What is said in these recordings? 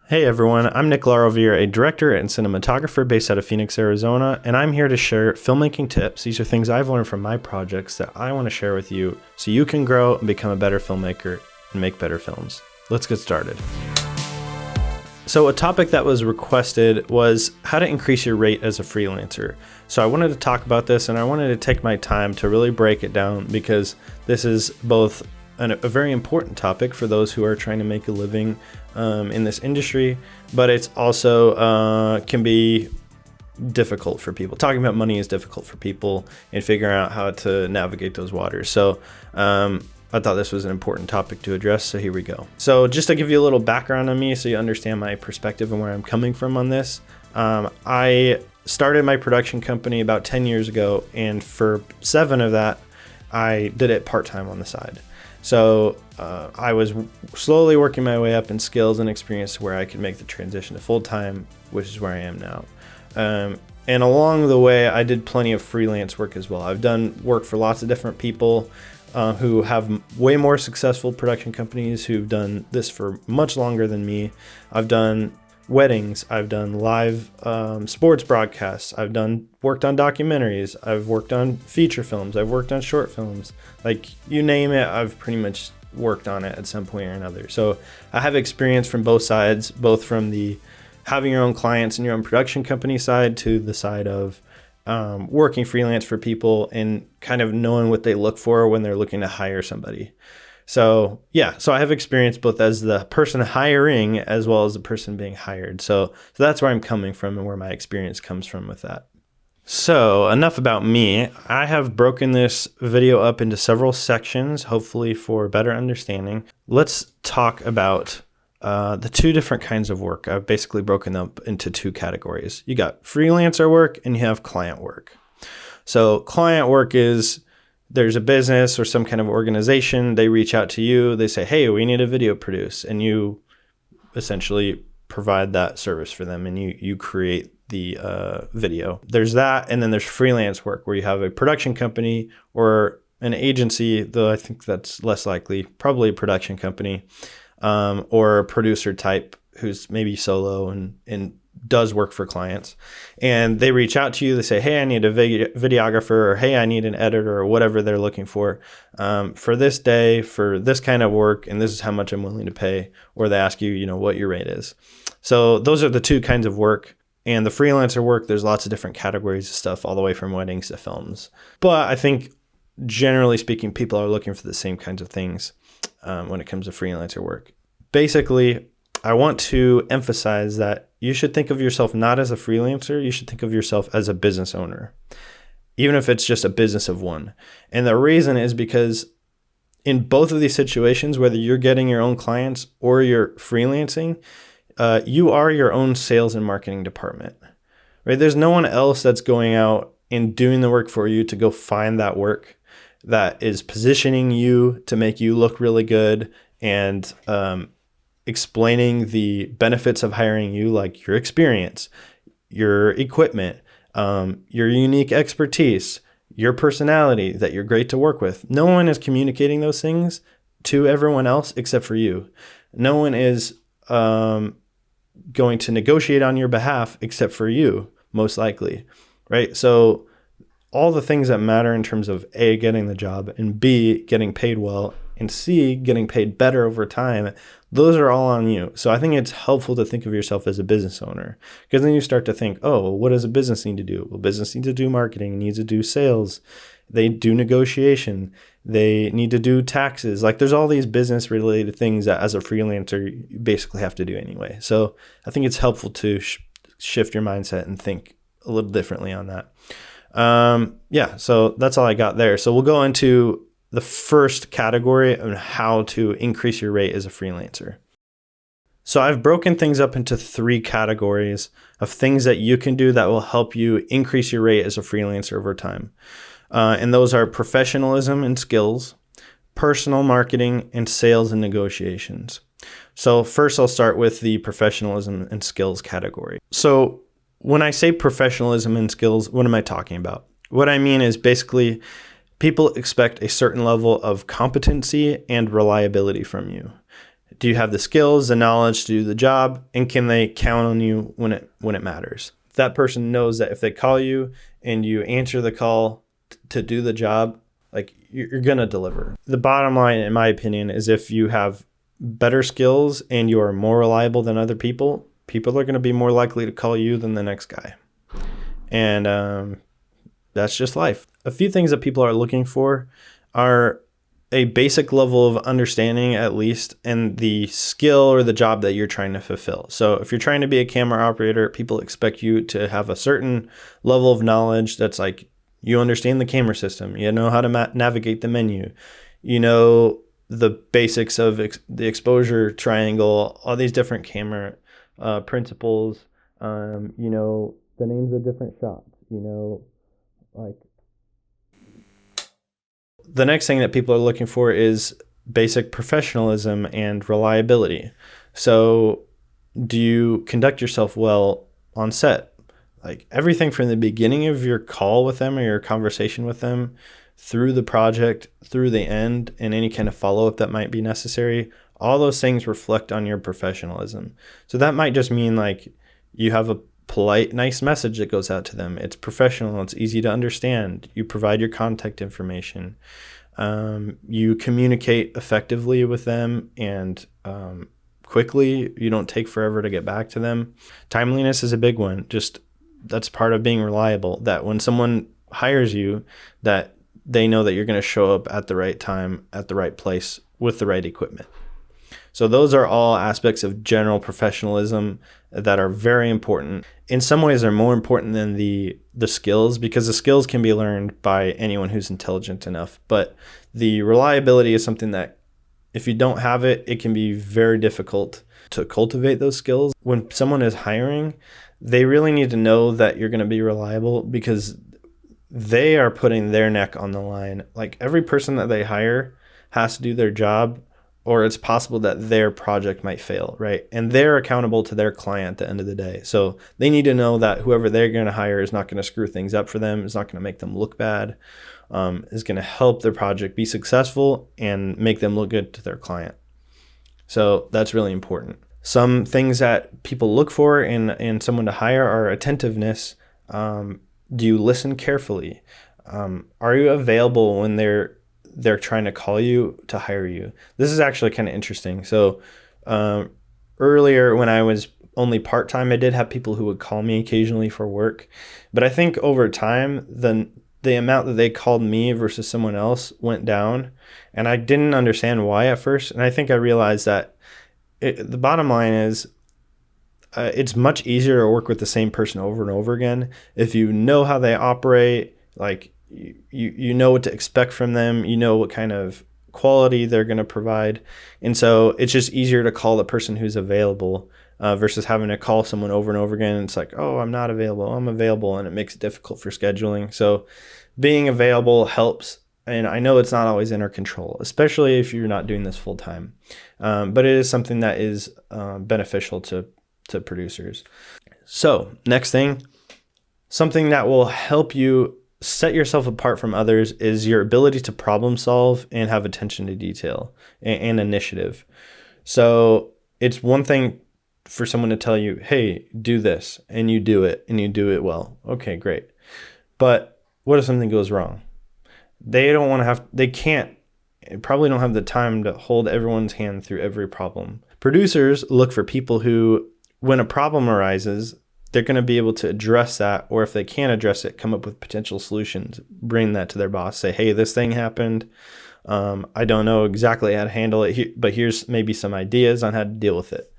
Hey everyone, I'm LaRovere, a director and cinematographer based out of Phoenix, Arizona, and I'm here to share filmmaking tips. These are things I've learned from my projects that I want to share with you so you can grow and become a better filmmaker and make better films. Let's get started. So a topic that was requested was how to increase your rate as a freelancer. So I wanted to talk about this, and I wanted to take my time to really break it down because this is both a very important topic for those who are trying to make a living in this industry, but it's also can be difficult for people. Talking about money is difficult for people and figuring out how to navigate those waters. So I thought this was an important topic to address, so here we go. So just to give you a little background on me so you understand my perspective and where I'm coming from on this, I started my production company about 10 years ago, and for 7 of that, I did it part-time on the side. So I was slowly working my way up in skills and experience to where I could make the transition to full-time, which is where I am now. And along the way, I did plenty of freelance work as well. I've done work for lots of different people who have way more successful production companies who've done this for much longer than me. I've done weddings, I've done live sports broadcasts, I've worked on documentaries, I've worked on feature films, I've worked on short films, like you name it, I've pretty much worked on it at some point or another. So I have experience from both sides, both from the having your own clients and your own production company side to the side of working freelance for people and kind of knowing what they look for when they're looking to hire somebody. So I have experience both as the person hiring as well as the person being hired. So that's where I'm coming from and where my experience comes from with that. So enough about me. I have broken this video up into several sections, hopefully for better understanding. Let's talk about the 2 different kinds of work. I've basically broken up into 2 categories. You got freelancer work and you have client work. So client work is there's a business or some kind of organization, they reach out to you, they say, hey, we need a video produced, and you essentially provide that service for them and you create the video. There's that, and then there's freelance work where you have a production company or an agency, though I think that's less likely, probably a production company or a producer type who's maybe solo and does work for clients, and they reach out to you. They say, hey, I need a videographer, or hey, I need an editor, or whatever they're looking for this day, for this kind of work, and this is how much I'm willing to pay. Or they ask you, what your rate is. So those are the 2 kinds of work. And the freelancer work, there's lots of different categories of stuff, all the way from weddings to films. But I think generally speaking, people are looking for the same kinds of things when it comes to freelancer work. Basically, I want to emphasize that you should think of yourself not as a freelancer, you should think of yourself as a business owner, even if it's just a business of one. And the reason is because in both of these situations, whether you're getting your own clients or you're freelancing, you are your own sales and marketing department, right? There's no one else that's going out and doing the work for you to go find that work that is positioning you to make you look really good and explaining the benefits of hiring you, like your experience, your equipment, your unique expertise, your personality, that you're great to work with. No one is communicating those things to everyone else except for you. No one is going to negotiate on your behalf except for you, most likely, right? So all the things that matter in terms of A, getting the job, and B, getting paid well, and C, getting paid better over time, those are all on you. So I think it's helpful to think of yourself as a business owner, because then you start to think, oh, well, what does a business need to do? Well, business needs to do marketing, needs to do sales, they do negotiation, they need to do taxes. Like there's all these business related things that as a freelancer, you basically have to do anyway. So I think it's helpful to shift your mindset and think a little differently on that. So that's all I got there. So we'll go into the first category on how to increase your rate as a freelancer. So I've broken things up into 3 categories of things that you can do that will help you increase your rate as a freelancer over time. And those are professionalism and skills, personal marketing, and sales and negotiations. So first I'll start with the professionalism and skills category. So when I say professionalism and skills, what am I talking about? What I mean is basically people expect a certain level of competency and reliability from you. Do you have the skills, the knowledge to do the job? And can they count on you when it matters? If that person knows that if they call you and you answer the call to do the job, like, you're going to deliver. The bottom line, in my opinion, is if you have better skills and you are more reliable than other people, people are going to be more likely to call you than the next guy. And that's just life. A few things that people are looking for are a basic level of understanding, at least, in the skill or the job that you're trying to fulfill. So if you're trying to be a camera operator, people expect you to have a certain level of knowledge that's like, you understand the camera system, you know how to navigate the menu, you know the basics of the exposure triangle, all these different camera principles, you know the names of different shots, you know, like. The next thing that people are looking for is basic professionalism and reliability. So do you conduct yourself well on set? Like, everything from the beginning of your call with them or your conversation with them through the project, through the end, and any kind of follow-up that might be necessary, all those things reflect on your professionalism. So that might just mean like you have a polite, nice message that goes out to them. It's professional. It's easy to understand. You provide your contact information. You communicate effectively with them and quickly. You don't take forever to get back to them. Timeliness is a big one. Just that's part of being reliable. That when someone hires you, that they know that you're going to show up at the right time, at the right place, with the right equipment. So those are all aspects of general professionalism that are very important. In some ways, they're more important than the skills, because the skills can be learned by anyone who's intelligent enough. But the reliability is something that if you don't have it, it can be very difficult to cultivate those skills. When someone is hiring, they really need to know that you're going to be reliable, because they are putting their neck on the line. Like, every person that they hire has to do their job, or it's possible that their project might fail, right? And they're accountable to their client at the end of the day. So they need to know that whoever they're going to hire is not going to screw things up for them, is not going to make them look bad, is going to help their project be successful and make them look good to their client. So that's really important. Some things that people look for in someone to hire are attentiveness. Do you listen carefully? Are you available when they're trying to call you to hire you? This is actually kind of interesting. So earlier, when I was only part-time, I did have people who would call me occasionally for work. But I think over time, the amount that they called me versus someone else went down. And I didn't understand why at first. And I think I realized that the bottom line is it's much easier to work with the same person over and over again if you know how they operate. Like, you know what to expect from them, you know what kind of quality they're going to provide. And so it's just easier to call the person who's available versus having to call someone over and over again. It's like, oh, I'm not available, I'm available, and it makes it difficult for scheduling. So being available helps. And I know it's not always in our control, especially if you're not doing this full time. But it is something that is beneficial to producers. So next thing, something that will help you set yourself apart from others is your ability to problem solve and have attention to detail and initiative. So it's one thing for someone to tell you, hey, do this, and you do it, and you do it well. Okay, great. But what if something goes wrong? They probably don't have the time to hold everyone's hand through every problem. Producers look for people who, when a problem arises, they're going to be able to address that, or if they can't address it, come up with potential solutions, bring that to their boss, say, hey, this thing happened. I don't know exactly how to handle it, but here's maybe some ideas on how to deal with it.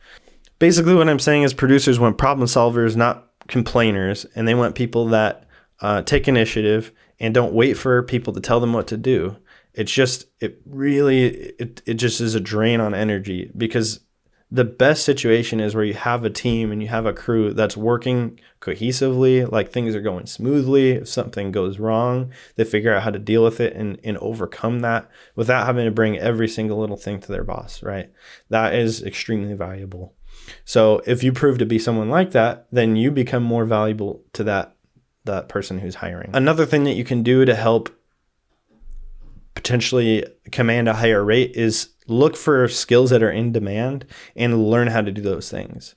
Basically, what I'm saying is producers want problem solvers, not complainers, and they want people that take initiative and don't wait for people to tell them what to do. It just is a drain on energy, because the best situation is where you have a team and you have a crew that's working cohesively, like things are going smoothly. If something goes wrong, they figure out how to deal with it and overcome that without having to bring every single little thing to their boss, right? That is extremely valuable. So if you prove to be someone like that, then you become more valuable to that person who's hiring. Another thing that you can do to help potentially command a higher rate is look for skills that are in demand and learn how to do those things.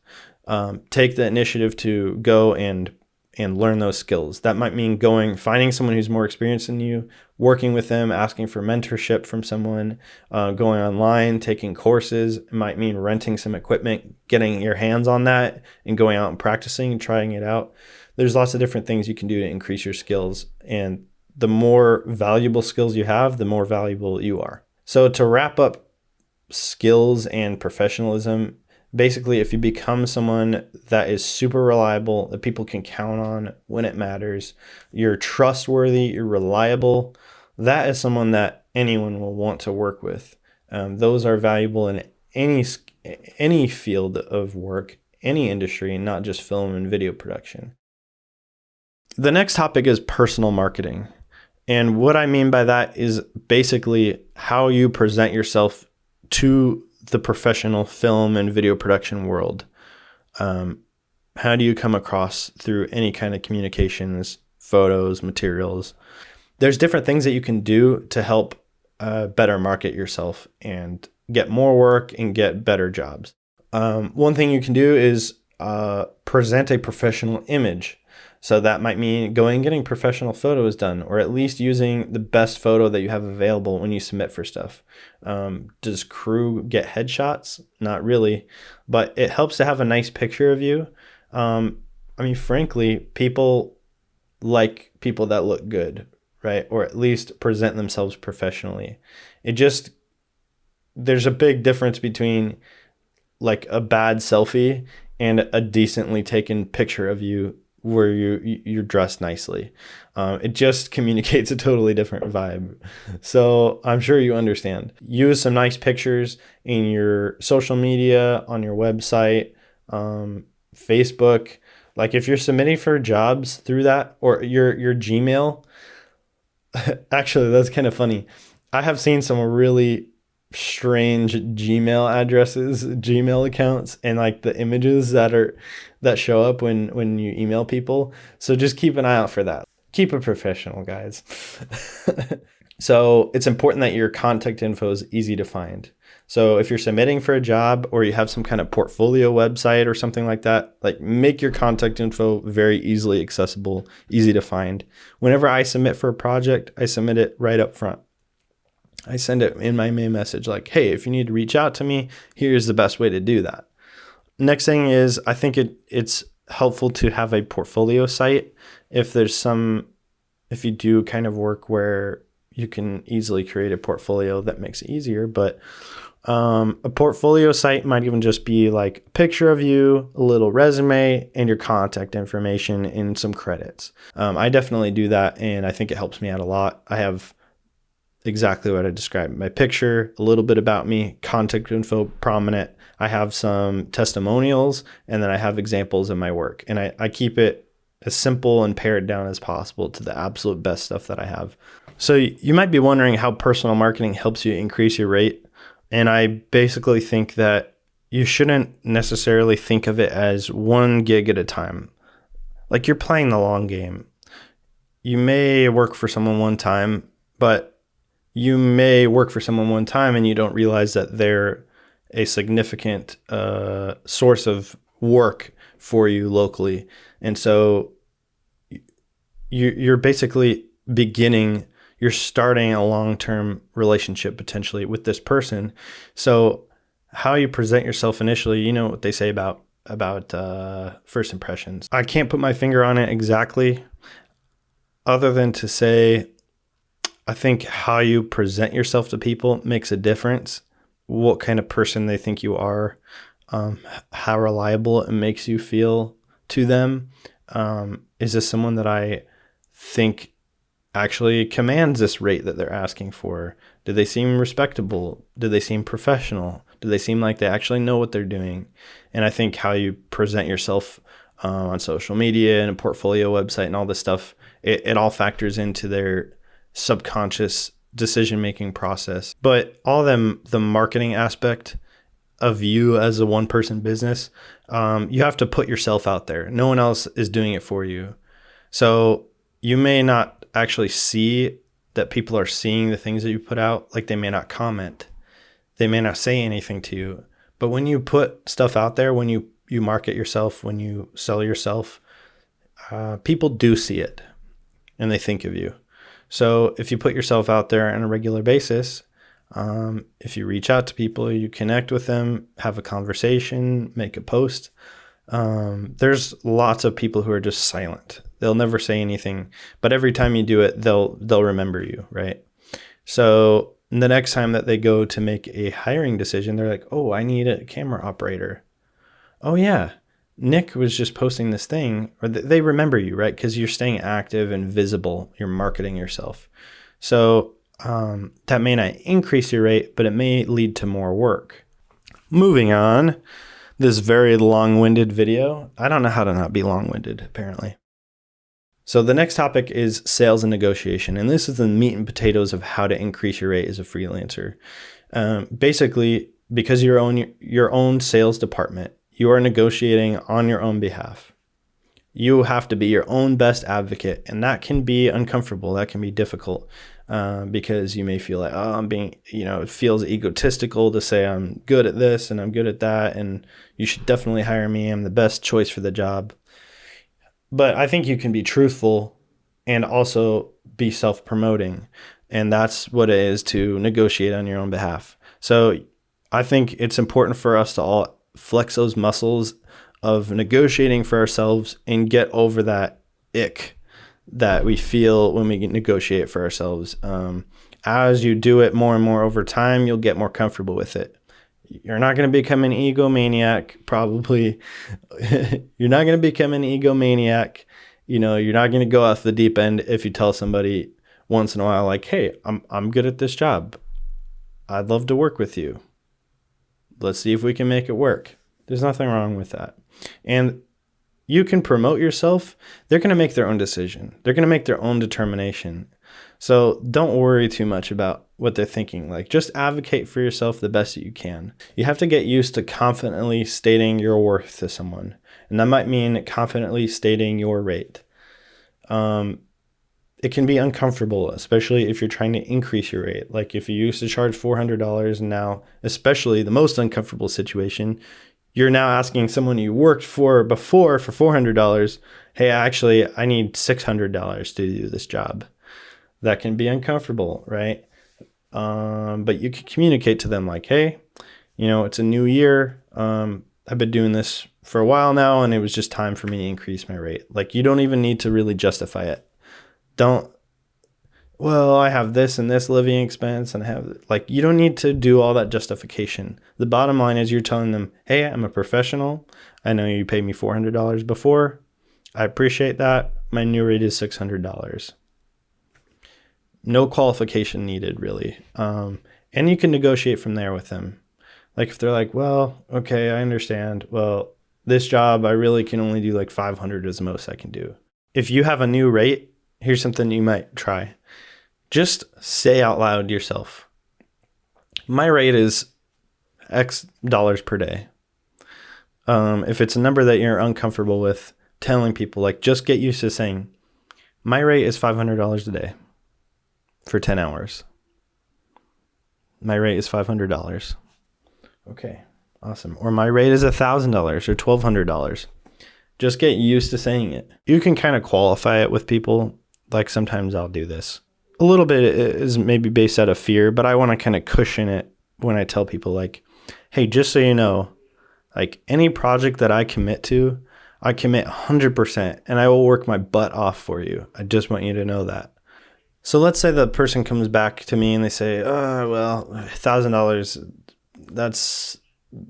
Take the initiative to go and learn those skills. That might mean finding someone who's more experienced than you, working with them, asking for mentorship from someone, going online, taking courses. It might mean renting some equipment, getting your hands on that and going out and practicing and trying it out. There's lots of different things you can do to increase your skills. And the more valuable skills you have, the more valuable you are. So to wrap up skills and professionalism, basically, if you become someone that is super reliable, that people can count on when it matters, you're trustworthy, you're reliable, that is someone that anyone will want to work with. Those are valuable in any field of work, any industry, and not just film and video production. The next topic is personal marketing. And what I mean by that is basically how you present yourself to the professional film and video production world. How do you come across through any kind of communications, photos, materials? There's different things that you can do to help better market yourself and get more work and get better jobs. One thing you can do is present a professional image. So that might mean going and getting professional photos done, or at least using the best photo that you have available when you submit for stuff. Does crew get headshots? Not really, but it helps to have a nice picture of you. Frankly, people like people that look good, right? Or at least present themselves professionally. There's a big difference between like a bad selfie and a decently taken picture of you where you're dressed nicely. It just communicates a totally different vibe. So I'm sure you understand. Use some nice pictures in your social media, on your website, Facebook. Like if you're submitting for jobs through that, or your Gmail, actually that's kind of funny. I have seen some really strange Gmail addresses, Gmail accounts, and like the images that show up when you email people. So just keep an eye out for that. Keep it professional, guys. So it's important that your contact info is easy to find. So if you're submitting for a job or you have some kind of portfolio website or something like that, like make your contact info very easily accessible, easy to find. Whenever I submit for a project, I submit it right up front. I send it in my main message like, hey, if you need to reach out to me, here's the best way to do that. Next thing is, I think it's helpful to have a portfolio site if you do kind of work where you can easily create a portfolio that makes it easier. But a portfolio site might even just be like a picture of you, a little resume, and your contact information and some credits. I definitely do that, and I think it helps me out a lot. I have exactly what I described. My picture, a little bit about me, contact info prominent. I have some testimonials, and then I have examples of my work. And I keep it as simple and pared down as possible to the absolute best stuff that I have. So you might be wondering how personal marketing helps you increase your rate. And I basically think that you shouldn't necessarily think of it as one gig at a time. Like you're playing the long game. You may work for someone one time, but you may work for someone one time and you don't realize that they're a significant source of work for you locally. And so you're basically you're starting a long-term relationship potentially with this person. So how you present yourself initially, you know what they say about first impressions. I can't put my finger on it exactly, other than to say, I think how you present yourself to people makes a difference. What kind of person they think you are, how reliable it makes you feel to them. Is this someone that I think actually commands this rate that they're asking for? Do they seem respectable? Do they seem professional? Do they seem like they actually know what they're doing? And I think how you present yourself on social media and a portfolio website and all this stuff, it all factors into their subconscious decision-making process. But all the marketing aspect of you as a one-person business, you have to put yourself out there. No one else is doing it for you. So you may not actually see that people are seeing the things that you put out. Like they may not comment. They may not say anything to you, but when you put stuff out there, when you market yourself, when you sell yourself, people do see it and they think of you. So if you put yourself out there on a regular basis, if you reach out to people, you connect with them, have a conversation, make a post, there's lots of people who are just silent. They'll never say anything, but every time you do it, they'll remember you, right? So the next time that they go to make a hiring decision, they're like, oh, I need a camera operator. Oh yeah, Nick was just posting this thing, or they remember you, right? Because you're staying active and visible. You're marketing yourself. So that may not increase your rate, but it may lead to more work. Moving on, this very long-winded video. I don't know how to not be long-winded, apparently. So the next topic is sales and negotiation. And this is the meat and potatoes of how to increase your rate as a freelancer. Basically, because you own your own sales department, you are negotiating on your own behalf. You have to be your own best advocate, and that can be uncomfortable. That can be difficult because you may feel like, oh, I'm being, it feels egotistical to say I'm good at this and I'm good at that, and you should definitely hire me. I'm the best choice for the job. But I think you can be truthful and also be self-promoting, and that's what it is to negotiate on your own behalf. So I think it's important for us to all flex those muscles of negotiating for ourselves and get over that ick that we feel when we negotiate for ourselves. As you do it more and more over time, you'll get more comfortable with it. You're not going to become an egomaniac, probably. You're not going to become an egomaniac. You're not going to go off the deep end if you tell somebody once in a while, like, hey, I'm good at this job. I'd love to work with you. Let's see if we can make it work. There's nothing wrong with that. And you can promote yourself. They're going to make their own decision. They're going to make their own determination. So don't worry too much about what they're thinking. Like, just advocate for yourself the best that you can. You have to get used to confidently stating your worth to someone. And that might mean confidently stating your rate. It can be uncomfortable, especially if you're trying to increase your rate. Like if you used to charge $400 and now, especially the most uncomfortable situation, you're now asking someone you worked for before for $400, hey, actually, I need $600 to do this job. That can be uncomfortable, right? But you can communicate to them like, hey, it's a new year. I've been doing this for a while now, and it was just time for me to increase my rate. Like, you don't even need to really justify it. I have this and this living expense, and you don't need to do all that justification. The bottom line is you're telling them, hey, I'm a professional. I know you paid me $400 before. I appreciate that. My new rate is $600. No qualification needed, really. And you can negotiate from there with them. Like if they're like, well, okay, I understand. Well, this job, I really can only do like 500 is the most I can do. If you have a new rate, here's something you might try. Just say out loud to yourself, my rate is X dollars per day. If it's a number that you're uncomfortable with telling people, like, just get used to saying, my rate is $500 a day for 10 hours. My rate is $500. Okay, awesome. Or my rate is $1,000 or $1,200. Just get used to saying it. You can kind of qualify it with people. Like sometimes I'll do this. A little bit is maybe based out of fear, but I want to kind of cushion it when I tell people like, hey, just so you know, like any project that I commit to, I commit 100% and I will work my butt off for you. I just want you to know that. So let's say the person comes back to me and they say, oh, well, $1,000, that's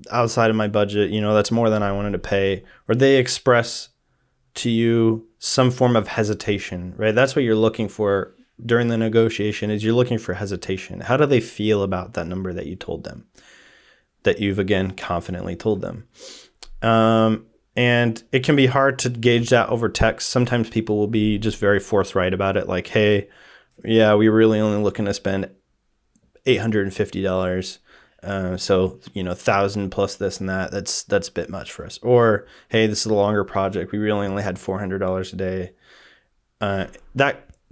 outside of my budget. That's more than I wanted to pay. Or they express to you some form of hesitation, right? That's what you're looking for during the negotiation, is you're looking for hesitation. How do they feel about that number that you told them, that you've, again, confidently told them? And it can be hard to gauge that over text. Sometimes people will be just very forthright about it. Like, hey, yeah, we were really only looking to spend $850. So, 1,000 plus this and that, that's a bit much for us. Or, hey, this is a longer project. We really only had $400 a day.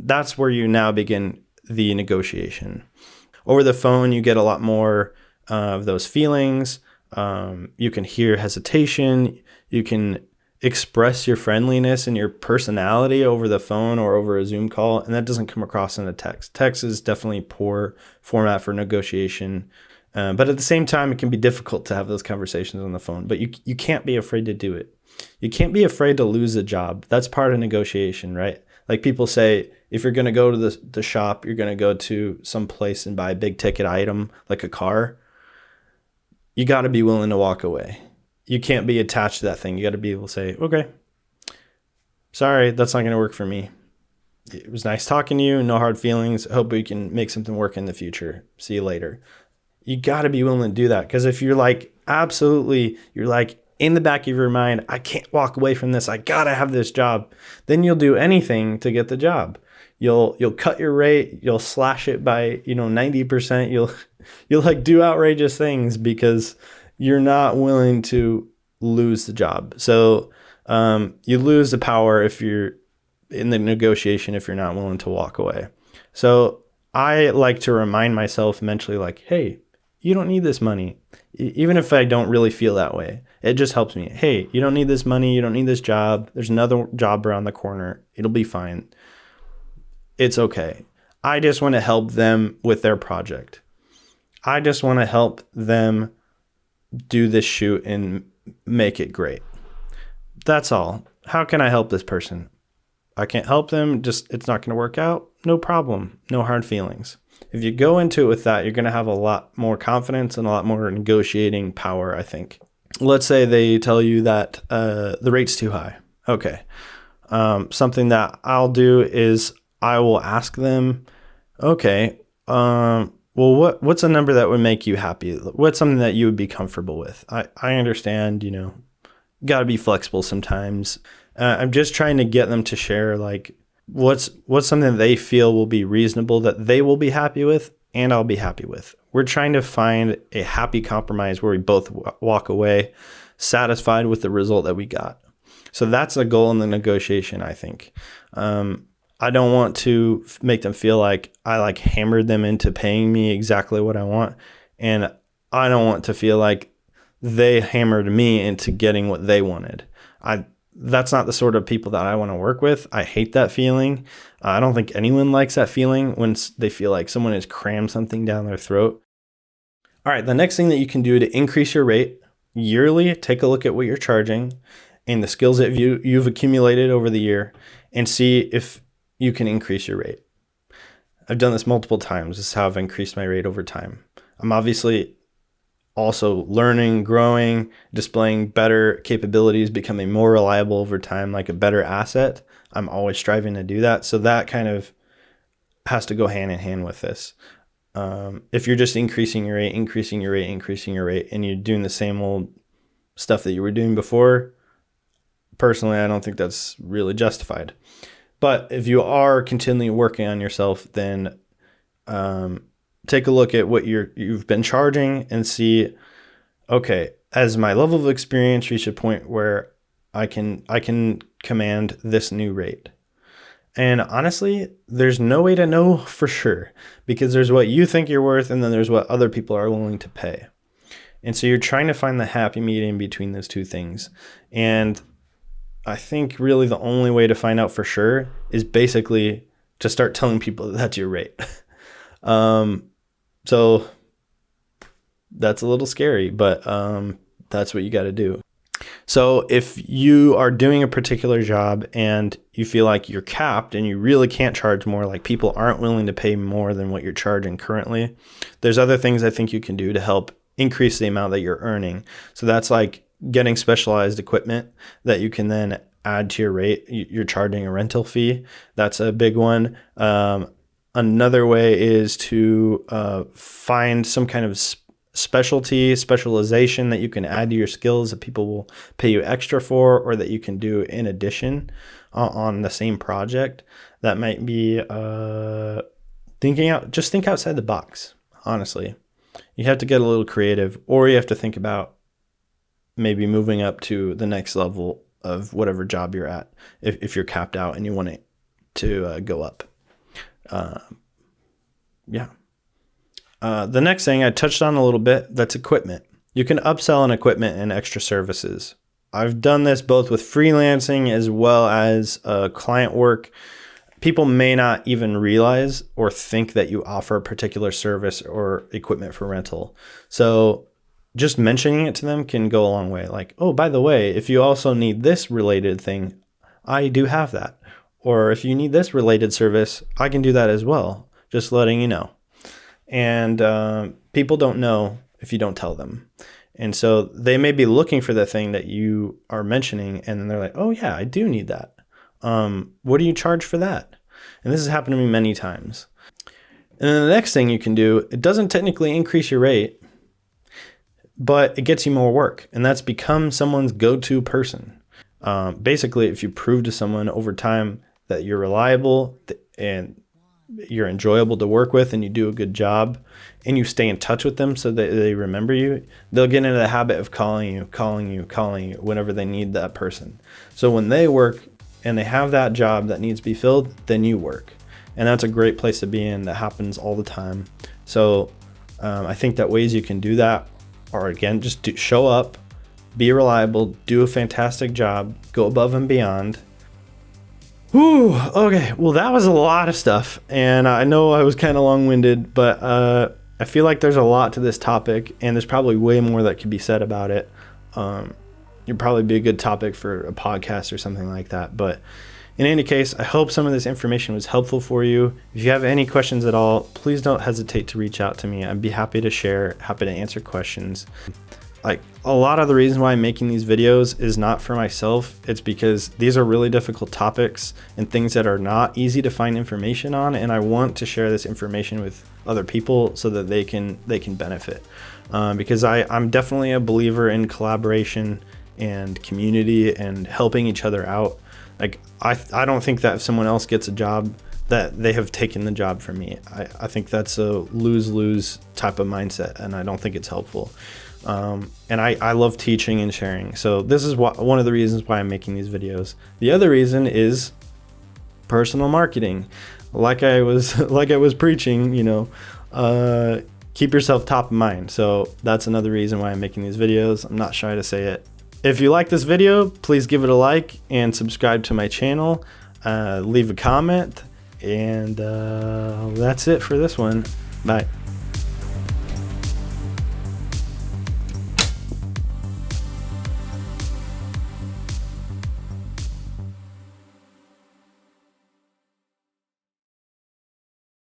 That's where you now begin the negotiation. Over the phone, you get a lot more of those feelings. You can hear hesitation. You can express your friendliness and your personality over the phone or over a Zoom call, and that doesn't come across in a text. Text is definitely poor format for negotiation, but at the same time, it can be difficult to have those conversations on the phone. But you can't be afraid to do it. You can't be afraid to lose a job. That's part of negotiation, right? Like people say, if you're going to go to the shop, you're going to go to some place and buy a big ticket item like a car. You got to be willing to walk away. You can't be attached to that thing. You got to be able to say, okay, sorry, that's not going to work for me. It was nice talking to you. No hard feelings. I hope we can make something work in the future. See you later. You got to be willing to do that. Because if you're like, absolutely, you're like in the back of your mind, I can't walk away from this. I got to have this job. Then you'll do anything to get the job. You'll cut your rate. You'll slash it by, 90%. You'll like do outrageous things because you're not willing to lose the job. So you lose the power if you're in the negotiation, if you're not willing to walk away. So I like to remind myself mentally, like, hey, you don't need this money. Even if I don't really feel that way, it just helps me. Hey, you don't need this money. You don't need this job. There's another job around the corner. It'll be fine. It's okay. I just want to help them with their project. I just want to help them do this shoot and make it great. That's all. How can I help this person? I can't help them. Just, it's not going to work out. No problem. No hard feelings. If you go into it with that, you're going to have a lot more confidence and a lot more negotiating power, I think. Let's say they tell you that the rate's too high. Okay. Something that I'll do is I will ask them, okay, well, what's a number that would make you happy? What's something that you would be comfortable with? I understand, got to be flexible sometimes. I'm just trying to get them to share like what's something that they feel will be reasonable, that they will be happy with, and I'll be happy with. We're trying to find a happy compromise where we both walk away satisfied with the result that we got. So that's the goal in the negotiation, I think. I don't want to make them feel like I like hammered them into paying me exactly what I want. And I don't want to feel like they hammered me into getting what they wanted. That's not the sort of people that I want to work with. I hate that feeling. I don't think anyone likes that feeling when they feel like someone has crammed something down their throat. All right, the next thing that you can do to increase your rate yearly, take a look at what you're charging and the skills that you've accumulated over the year and see if you can increase your rate. I've done this multiple times. This is how I've increased my rate over time. I'm obviously also learning, growing, displaying better capabilities, becoming more reliable over time, like a better asset. I'm always striving to do that. So that kind of has to go hand in hand with this. If you're just increasing your rate, and you're doing the same old stuff that you were doing before, personally, I don't think that's really justified. But if you are continually working on yourself, then take a look at what you've been charging and see, okay, as my level of experience reach a point where I can command this new rate. And honestly, there's no way to know for sure, because there's what you think you're worth and then there's what other people are willing to pay. And so you're trying to find the happy medium between those two things. And I think really the only way to find out for sure is basically to start telling people that that's your rate. So that's a little scary, but that's what you got to do. So if you are doing a particular job and you feel like you're capped and you really can't charge more, like people aren't willing to pay more than what you're charging currently, there's other things I think you can do to help increase the amount that you're earning. So that's like getting specialized equipment that you can then add to your rate. You're charging a rental fee. That's a big one. Another way is to find some kind of specialization that you can add to your skills that people will pay you extra for, or that you can do in addition on the same project. That might be think outside the box, honestly. You have to get a little creative, or you have to think about maybe moving up to the next level of whatever job you're at if you're capped out and you want it to go up. Yeah. The next thing I touched on a little bit, that's equipment. You can upsell on equipment and extra services. I've done this both with freelancing as well as client work. People may not even realize or think that you offer a particular service or equipment for rental. So just mentioning it to them can go a long way. Like, oh, by the way, if you also need this related thing, I do have that. Or if you need this related service, I can do that as well. Just letting you know. And people don't know if you don't tell them. And so they may be looking for the thing that you are mentioning, and then they're like, oh yeah, I do need that. What do you charge for that? And this has happened to me many times. And then the next thing you can do, it doesn't technically increase your rate, but it gets you more work. And that's become someone's go-to person. Basically, if you prove to someone over time that you're reliable and you're enjoyable to work with and you do a good job and you stay in touch with them so that they remember you, they'll get into the habit of calling you whenever they need that person. So when they work and they have that job that needs to be filled, then you work. And that's a great place to be in. That happens all the time. So I think that ways you can do that are, again, just show up, be reliable, do a fantastic job, go above and beyond. Whew, okay, well, that was a lot of stuff, and I know I was kind of long-winded, but I feel like there's a lot to this topic, and there's probably way more that could be said about it. It'd probably be a good topic for a podcast or something like that, but in any case, I hope some of this information was helpful for you. If you have any questions at all, please don't hesitate to reach out to me. I'd be happy to share, happy to answer questions. Like, a lot of the reason why I'm making these videos is not for myself. It's because these are really difficult topics and things that are not easy to find information on, and I want to share this information with other people so that they can benefit. Because I'm definitely a believer in collaboration and community and helping each other out. Like, I don't think that if someone else gets a job that they have taken the job from me. I think that's a lose-lose type of mindset, and I don't think it's helpful. And I love teaching and sharing. So this is one of the reasons why I'm making these videos. The other reason is personal marketing. Like I was preaching, keep yourself top of mind. So that's another reason why I'm making these videos. I'm not shy to say it. If you like this video, please give it a like and subscribe to my channel. Leave a comment, and that's it for this one. Bye.